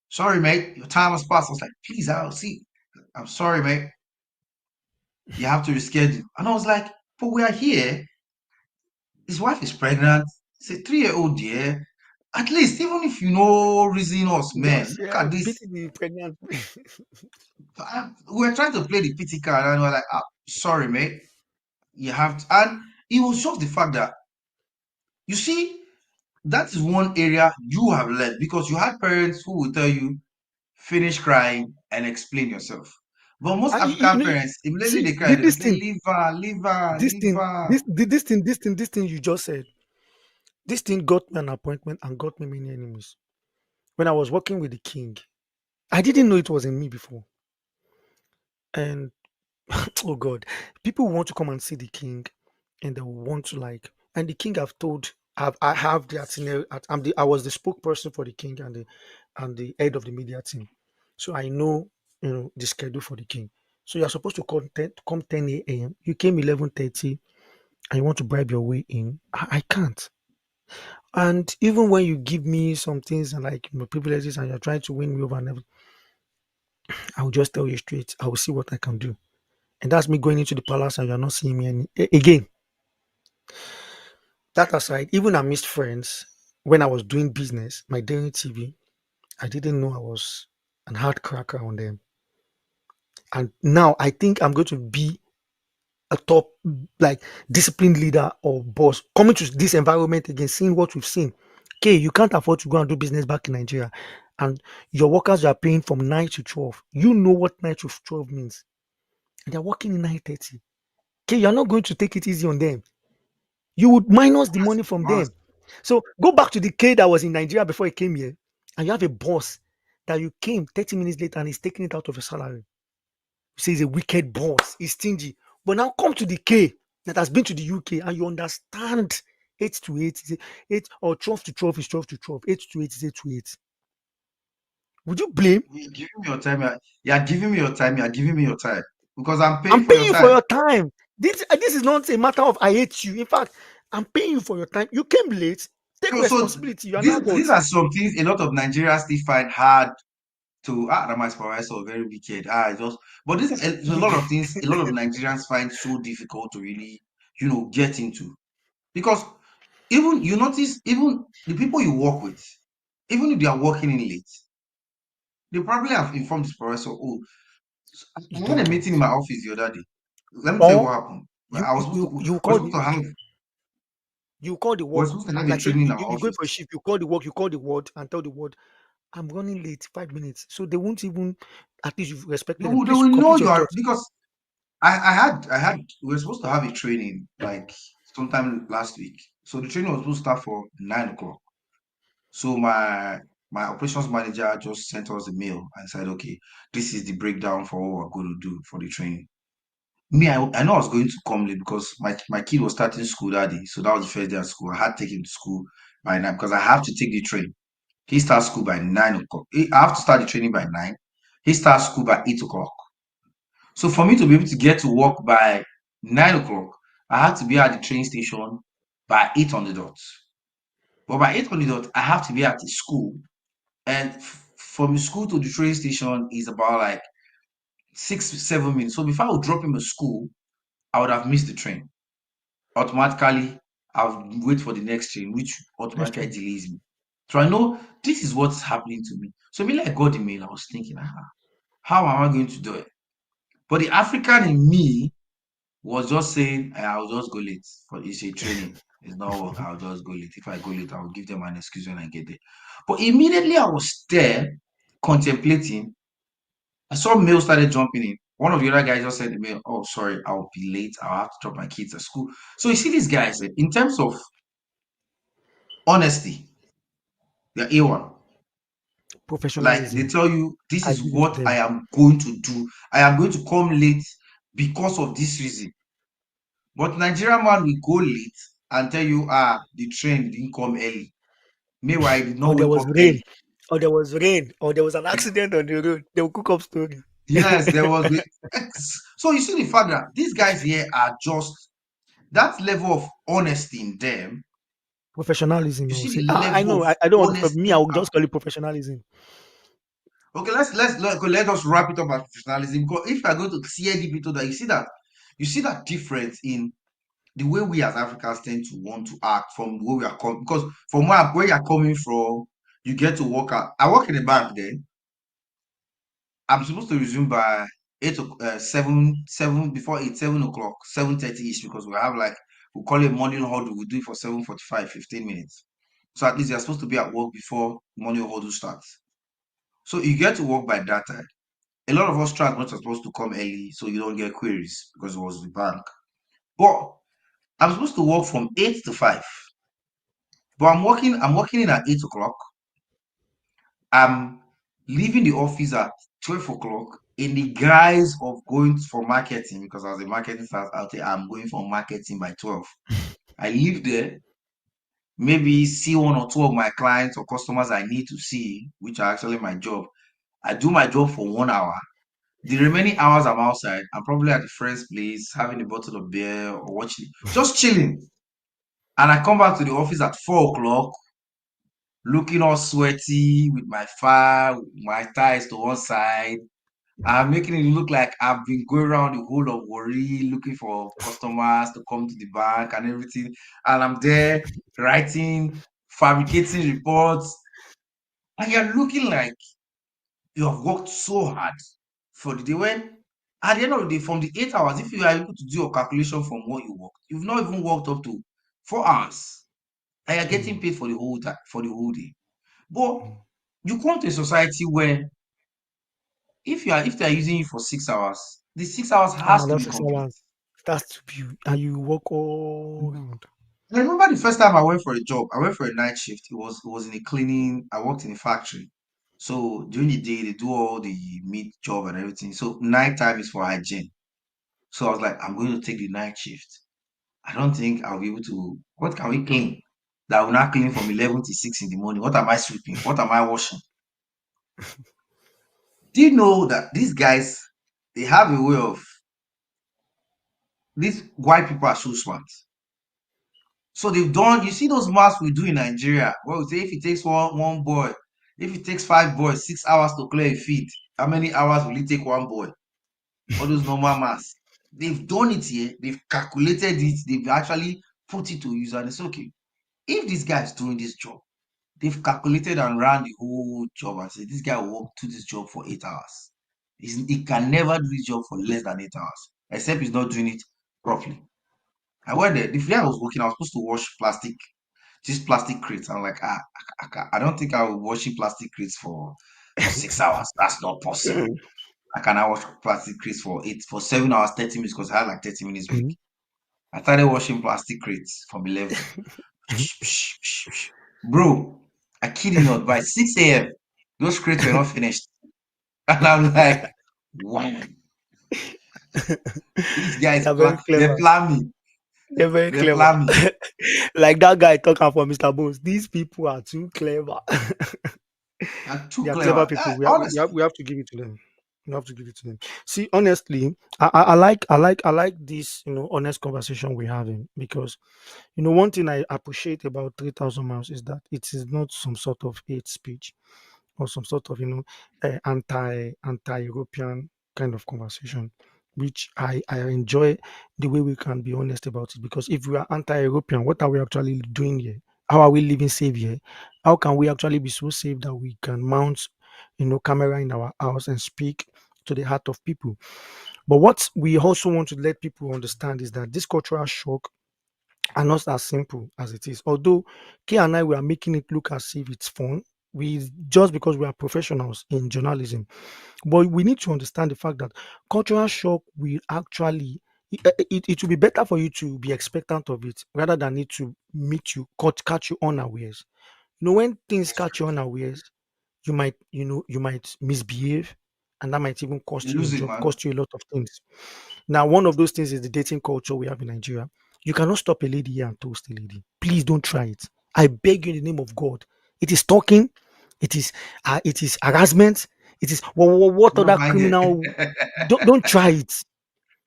sorry, mate, your time has passed. I was like, please, I'll see. I'm sorry, mate. You have to reschedule. And I was like, but we are here. His wife is pregnant. It's a 3-year-old dear. At least, even if you know reason us, man,
just
look
yeah,
at this.
pity the pregnant.
We were trying to play the pity card, and we are like, sorry, mate. You have to. And it was just the fact that, you see, that is one area you have learned because you had parents who will tell you, finish crying and explain yourself. But most
And
African parents, immediately
see
they cry, they
this
say,
thing,
leave her, leave her,
this
leave
thing,
her.
this thing you just said. This thing got me an appointment and got me many enemies. When I was working with the king, I didn't know it was in me before. And oh God, people want to come and see the king, and they want to like. And the king have told, I have the itinerary. I was the spokesperson for the king and the head of the media team, so I know the schedule for the king. So you're supposed to come 10 a.m. You came 11:30, and you want to bribe your way in. I can't. And even when you give me some things and like privileges, and you're trying to win me over, and everything, I will just tell you straight. I will see what I can do. And that's me going into the palace and you're not seeing me again. That aside, even I missed friends when I was doing business, my daily TV. I didn't know I was an hard cracker on them. And now I think I'm going to be a top like disciplined leader or boss coming to this environment again, seeing what we've seen. Okay, you can't afford to go and do business back in Nigeria. And your workers are paying from 9 to 12. You know what 9 to 12 means. And they're working in 9:30. Okay, you're not going to take it easy on them. You would minus the money from
Must.
them. So go back to the kid that was in Nigeria before he came here, and you have a boss that you came 30 minutes later and he's taking it out of your salary. You say he's a wicked boss, he's stingy. But now come to the K that has been to the UK and you understand 8 to 8 is 8 or 12 to 12 is 12 to 12, 8 to 8 is 8 to 8. Would you blame?
You're giving me your time. You're giving me your time. You're giving me your time. Because I'm paying
I'm
for
paying
your
you for
time.
your time. This is not a matter of I hate you. In fact, I'm paying you for your time. You came late. Take
So
responsibility. You're an
these
adult.
are some things a lot of Nigerians still find hard to that my supervisor very wicked. Just but this is a lot of things a lot of Nigerians find so difficult to really, get into. Because even you notice even the people you work with, even if they are working in late, they probably have informed the supervisor, oh,
You
I had
don't
a meeting in
write.
my office the other day. Let me tell you
Or
what happened.
you
I was
you
supposed to
you you
we're
call
supposed
the
to have
you call the
we're
work,
supposed to have a
like say
training in our
you going for a
office.
shift, you call the work, you call the ward and tell the ward I'm running late 5 minutes. So they won't even at least you've
They
respected them.
will, they
Please
will know
complete
you
your
are
thought.
because I had we were supposed to have a training like sometime last week. So the training was supposed to start for 9 o'clock. So my operations manager just sent us a mail and said, okay, this is the breakdown for what we're going to do for the training. Me, I know I was going to come late because my kid was starting school that day. So that was the first day at school. I had to take him to school by 9 because I have to take the train. He starts school by 9 o'clock. I have to start the training by 9. He starts school by 8 o'clock. So for me to be able to get to work by 9 o'clock, I had to be at the train station by 8 on the dot. But by 8 on the dot, I have to be at the school. And from the school to the train station is about like 6 to 7 minutes. So before I would drop him at school, I would have missed the train. Automatically, I would wait for the next train, which
Next
automatically
train.
delays me. So I know this is what's happening to me. So immediately I got the mail, I was thinking, how am I going to do it? But the African in me was just saying, I'll just go late for it's a training. It's not work. I'll just go late. If I go late, I'll give them an excuse when I get there. But immediately I was there contemplating. I saw mail started jumping in. One of the other guys just sent the mail, oh, sorry, I'll be late. I'll have to drop my kids at school. So you see these guys, in terms of honesty, they're A1. Like they
Professionalism.
tell you, this
I
is
give it to
what I
them.
am going to do. I am going to come late because of this reason. But Nigerian man will go late and tell you, the train didn't come early. Meanwhile, I did
Or
not
there
wake
was
up
rain.
early.
Or there was rain. Or there was an accident on the road. They will cook up story.
Yes, there was the so you see the fact that these guys here are just that level of honesty in them.
Professionalism,
You
I will
see
say.
the
I
level
know.
of
I don't want to call me. I
honesty.
will just call it professionalism.
Okay, let us wrap it up at professionalism. Because if you are going to see deep into that, you see that difference in the way we as Africans tend to want to act from where we are coming. Because from where you are coming from, you get to work out. I work in a bank then. I'm supposed to resume by 7 o'clock, 7:30 ish, because we have like we call it morning huddle. We do it for 7:45, 15 minutes. So at least you're supposed to be at work before morning huddle starts. So you get to work by that time. A lot of us transport are supposed to come early so you don't get queries because it was the bank. But I'm supposed to work from 8 to 5. But I'm working in at 8 o'clock. I'm leaving the office at 12 o'clock in the guise of going for marketing because as a marketing staff out there, I'm going for marketing by 12. I leave there, maybe see one or two of my clients or customers I need to see, which are actually my job. I do my job for 1 hour. The remaining hours I'm outside, I'm probably at the friend's place, having a bottle of beer or watching, just chilling. And I come back to the office at 4 o'clock, looking all sweaty with my fire, my ties to one side. I'm making it look like I've been going around the whole of Worry looking for customers to come to the bank and everything. And I'm there writing, fabricating reports. And you're looking like you have worked so hard for the day when at the end of the day, from the 8 hours, if you are able to do your calculation from what you worked, you've not even worked up to 4 hours. And you're getting
Mm,
paid for the whole time, for the whole day. But you come to a society where if they are using you for 6 hours, the 6 hours
and
has to
another
be
six
complete.
hours. That's to be, and you walk all around.
I remember the first time I went for a job, I went for a night shift. It was in a cleaning, I worked in a factory. So during the day they do all the meat job and everything. So night time is for hygiene. So I was like, I'm going to take the night shift. I don't think I'll be able to. What can we clean? That will not clean from 11 to 6 in the morning. What am I sweeping? What am I washing? Do you know that these guys, they have a way of, these white people are so smart. So they've done, you see those masks we do in Nigeria, where we say if it takes one boy, if it takes 5 boys, 6 hours to clear a feed, how many hours will it take one boy? All those normal masks. They've done it here, they've calculated it, they've actually put it to use, and it's okay. If this guy is doing this job, they've calculated and ran the whole job and said this guy will do this job for 8 hours. He can never do this job for less than 8 hours, except he's not doing it properly. I went there. The day I was working, I was supposed to wash these plastic crates. I'm like, I don't think I will be washing plastic crates for 6 hours. That's not possible. I cannot wash plastic crates for 7 hours, 30 minutes because I had like 30 minutes break.
Mhm,
I started washing plastic crates from 11. Bro, I kid you not, by 6 a.m., those crates were not finished. And I'm like, wow, these guys
They're very
they
clever.
plan me.
They're very
They
clever.
plan me.
Like that guy talking for Mr. Bones. These people are too clever.
They're too
They are clever
clever.
people.
Honestly.
We have to give it to them. We have to give it to them. See, honestly, I like this, honest conversation we're having because one thing I appreciate about 3,000 miles is that it is not some sort of hate speech or some sort of anti-European kind of conversation, which I enjoy the way we can be honest about it. Because if we are anti-European, what are we actually doing here? How are we living safe here? How can we actually be so safe that we can mount camera in our house and speak to the heart of people. But what we also want to let people understand is that this cultural shock are not as simple as it is. Although K and I we are making it look as if it's fun, we just because we are professionals in journalism. But we need to understand the fact that cultural shock will actually it will be better for you to be expectant of it rather than it to meet you, catch you unawares. When things catch you unawares, you might misbehave, and that might even cost
You
you your
lose it,
job,
man.
cost you a lot of things. Now, one of those things is the dating culture we have in Nigeria. You cannot stop a lady here and toast a lady. Please don't try it. I beg you in the name of God. It is stalking. It is harassment. It is what
What
other
am I get?
criminal? Don't try it.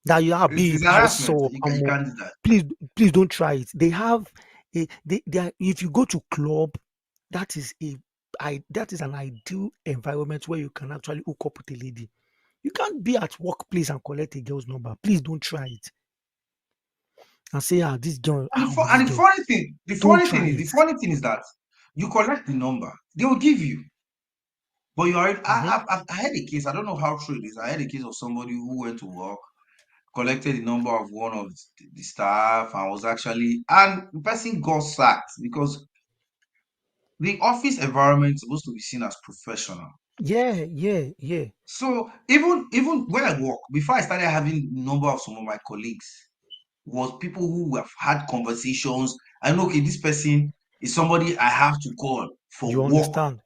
That you are
It's
babe. What's
harassment.
up?
You can't do that.
Please please don't try it. They have they are, if you go to club, that is that is an ideal environment where you can actually hook up with a lady. You can't be at workplace and collect a girl's number. Please don't try it and say, this girl, who is this
And the
girl?
funny thing,
Don't try
the
it.
funny thing is that you collect the number, they will give you. But you are,
Mhm.
I had a case. I don't know how true it is. I had a case of somebody who went to work, collected the number of one of the staff, and was actually, and the person got sacked because the office environment is supposed to be seen as professional.
Yeah, yeah, yeah.
So even when I work, before I started having number of some of my colleagues, was people who have had conversations. I know, okay, this person is somebody I have to call for
You
work
understand?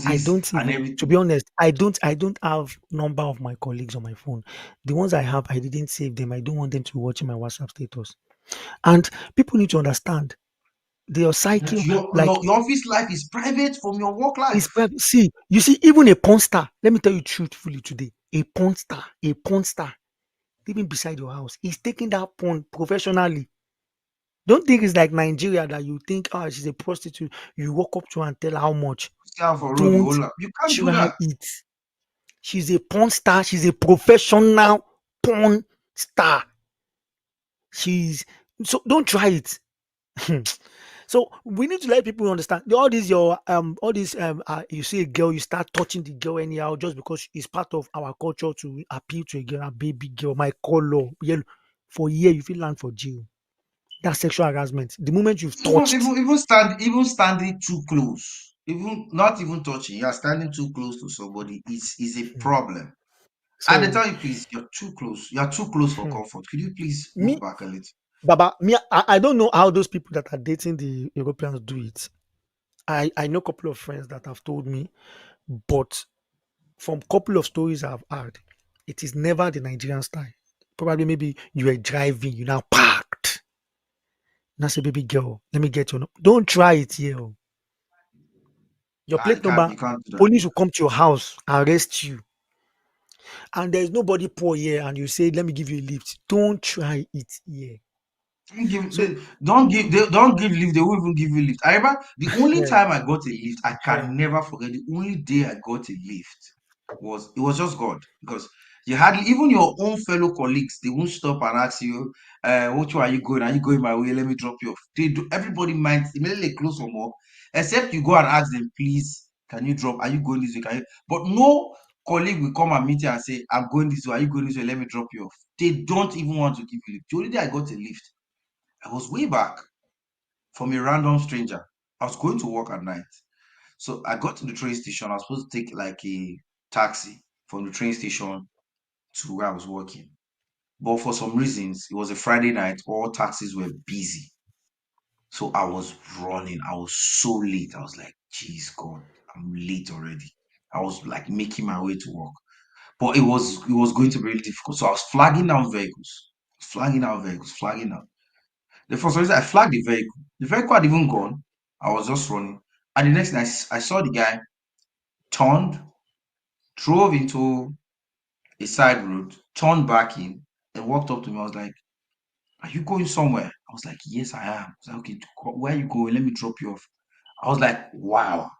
I
purposes
don't
and
even, to
everything.
be honest, I don't have number of my colleagues on my phone. The ones I have, I didn't save them. I don't want them to be watching my WhatsApp status. And people need to understand their
That
cycle, like
your office life is private from your work
it's
life.
private. See, you see, even a porn star, let me tell you truthfully today, a porn star, living beside your house, is taking that porn professionally. Don't think it's like Nigeria that you think, she's a prostitute. You walk up to her and tell her how much.
See how for road you
Don't
hold up. You can't do
try
that.
it. She's a porn star. She's a professional porn star. She's so don't try it. So we need to let people understand all these you see a girl, you start touching the girl anyhow just because it's part of our culture to appeal to a girl, a baby girl, my color, yellow. For a year, you feel land for jail. That's sexual harassment. The moment you've touched,
Even standing too close, even not even touching, you are standing too close to somebody is a
hmm,
problem. And they
so
tell you, please, you're too close. You're too close for
hmm,
comfort. Could you please move
me,
back a little?
Baba, me, I don't know how those people that are dating the Europeans do it. I know a couple of friends that have told me, but from couple of stories I've heard, it is never the Nigerian style. Probably maybe you are driving, you now parked. Now say, baby girl, let me get your number. Don't try it here. Oh. Your
Ah,
plate number,
you can't do that.
police will come to your house, arrest you, and there's nobody poor here, and you say, let me give you a lift. Don't try it here. So,
Don't give lift. They won't even give you lift. I remember the only
eh,
time I got a lift, I
eh,
can never forget. The only day I got a lift was just God, because you hardly, even your own fellow colleagues, they won't stop and ask you, which way are you going? Are you going my way? Let me drop you off. They do. Everybody minds immediately they close from work, except you go and ask them, please, can you drop? Are you going this way? Can you? But no colleague will come and meet you and say, I'm going this way. Are you going this way? Let me drop you off. They don't even want to give you lift. The only day I got a lift, I was way back from a random stranger. I was going to work at night. So I got to the train station. I was supposed to take like a taxi from the train station to where I was working. But for some reasons, it was a Friday night, all taxis were busy. So I was running. I was so late. I was like, geez, God, I'm late already. I was like making my way to work. But it was going to be really difficult. So I was flagging out vehicles, flagging out. The first reason I flagged the vehicle. The vehicle had even gone. I was just running. And the next thing I saw the guy turned, drove into a side road, turned back in, and walked up to me. I was like, are you going somewhere? I was like, yes, I am. I was like, okay, where are you going? Let me drop you off. I was like, wow,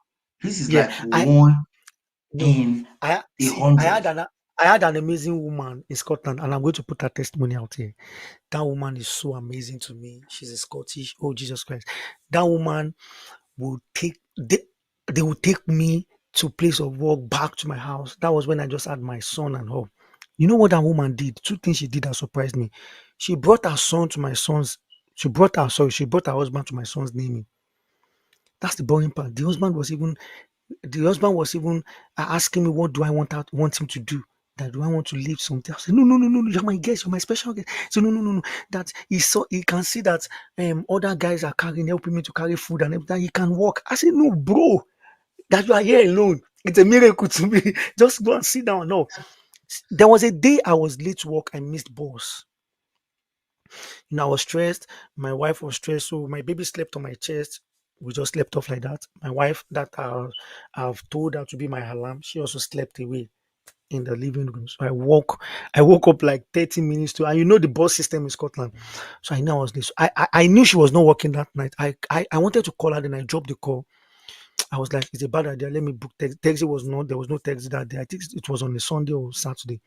this is
yeah,
like
I
one
no,
in
I
a
see.
hundred.
I had an amazing woman in Scotland, and I'm going to put her testimony out here. That woman is so amazing to me. She's a Scottish. Oh Jesus Christ! That woman will take they will take me. to place of work, back to my house. That was when I just had my son and her. You know what that woman did? Two things she did that surprised me. She brought her son to my son's. She brought her husband to my son's naming. That's the boring part. The husband was even asking me what do I want him to do. That do I want to leave something? I said, no, no, no, no, no, you're my guest, you're my special guest. So no, no, no, no. That he can see that other guys are helping me to carry food and everything. He can walk. I said, no, bro, that you are here alone. It's a miracle to me. Just go and sit down. No. There was a day I was late to work, I missed boss. I was stressed. My wife was stressed. So my baby slept on my chest. We just slept off like that. My wife, that I've told her to be my alarm, she also slept away in the living room. So I woke up like 30 minutes to, and the bus system in Scotland. So I knew I was late. So I knew she was not working that night. I wanted to call her, then I dropped the call. I was like, it's a bad idea. Let me book taxi. There was no taxi that day. I think it was on a Sunday or Saturday.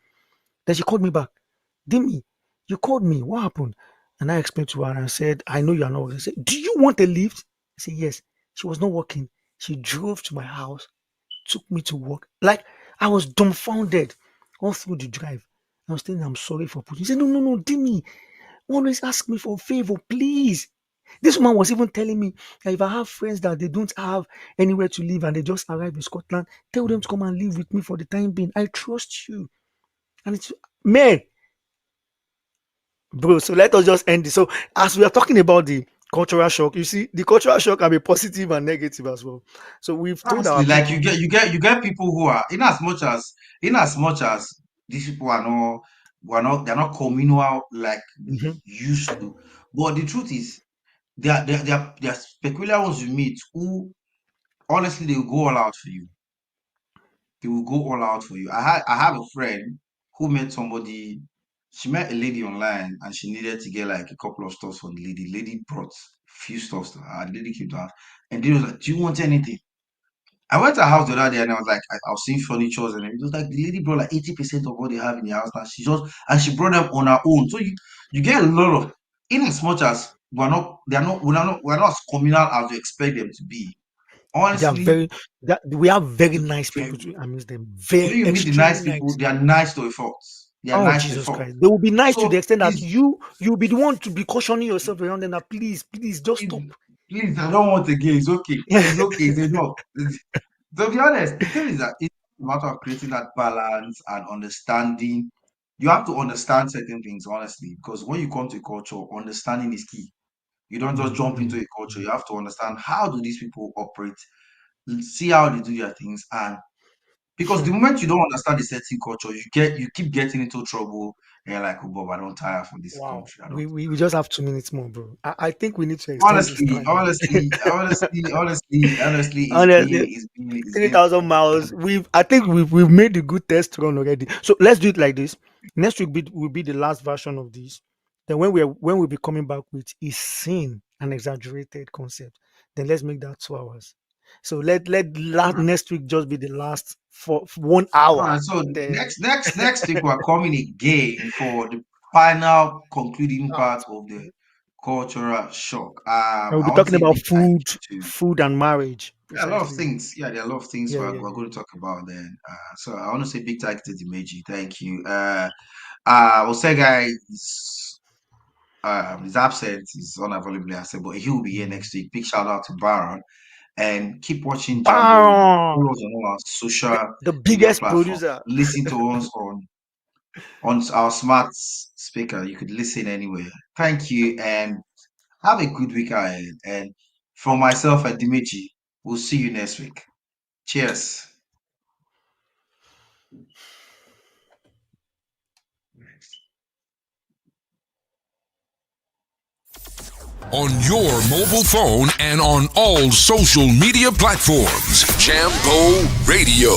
Then she called me back. Dimi, you called me. What happened? And I explained to her and I said, I know you are not working. I said, do you want a lift? I said, yes. She was not working. She drove to my house, took me to work. Like, I was dumbfounded all through the drive. I was telling her, I'm sorry for putting. She said, no, no, no, Dimi, always ask me for a favor, please. This woman was even telling me that if I have friends that they don't have anywhere to live and they just arrived in Scotland, tell them to come and live with me for the time being. I trust you. And it's, man, bro. So let us just end this. So as we are talking about the cultural shock, you see, the cultural shock can be positive and negative as well. So we've told our
Honestly, like
people.
you get people who are in as much as these people are not they're not communal like
Mhm.
we used to. But the truth is, there are peculiar ones you meet who honestly they will go all out for you. They will go all out for you. I have a friend who met somebody. She met a lady online and she needed to get like a couple of stuff for the lady. The lady brought few stuff to her. The lady came to her and they was like, "Do you want anything?" I went to her house the other day and I was like, I was seeing furnitures and it was like the lady brought like 80% of what they have in the house now. She brought them on her own. So you get a lot of, in as much as we're not as communal as you expect them to be.
They are
Honestly,
very that we have very
they're
nice people
very
to amidst them.
when
Very
you meet the
extremely
nice people,
nice.
they are nice to a fault. They are
Oh
nice to a
Jesus
fault.
Christ. They will be nice to the
So
extent that
please,
you'll be the one to be cautioning yourself around them that please, please just
please,
stop.
please, I don't want again. It's okay. It's okay. It's enough. To be honest, the thing is that it's a matter of creating that balance and understanding. You have to understand certain things, honestly, because when you come to a culture, understanding is key. You don't just
Mhm,
jump into
mhm.
a culture. You have to understand how do these people operate, see how they do their things, and because the moment you don't understand the certain culture, you keep getting into trouble, and you're like, oh Bob, I don't tire for this
Wow.
country. I don't.
We just have 2 minutes more, bro. I think we need to extend this
Honestly,
time, man.
honestly, it's been
Honestly,
it's been it's
three
been
thousand miles. I think we've made the good test run already. So let's do it like this. Next week will be the last version of this. Then when we'll be coming back with is seen an exaggerated concept, then let's make that 2 hours. So next week just be the last for one
all
hour.
right. So
Then
next week we're coming again for the final concluding
ah,
part of the cultural shock.
we'll
I
be
want to
talking
say a
about
big thank
food,
you to
food and marriage
yeah, a lot of
precisely.
things. Yeah, there are a lot of things
Yeah,
we're,
yeah,
we're
yeah.
going to talk about then. So I want to say big thank you to Dimeji. Thank you. Osega is absent, he's unavailable, I said, but he will be here
Mm.
next week. Big shout out to Baron and keep watching Jambo Radio. Follow
Bam!
us on all our social
The
media
biggest
platforms.
producer.
Listen to us on our smart speaker. You could listen anywhere. Thank you and have a good week ahead. And from myself and Dimeji, we'll see you next week. Cheers.
On your mobile phone and on all social media platforms. Jambo Radio.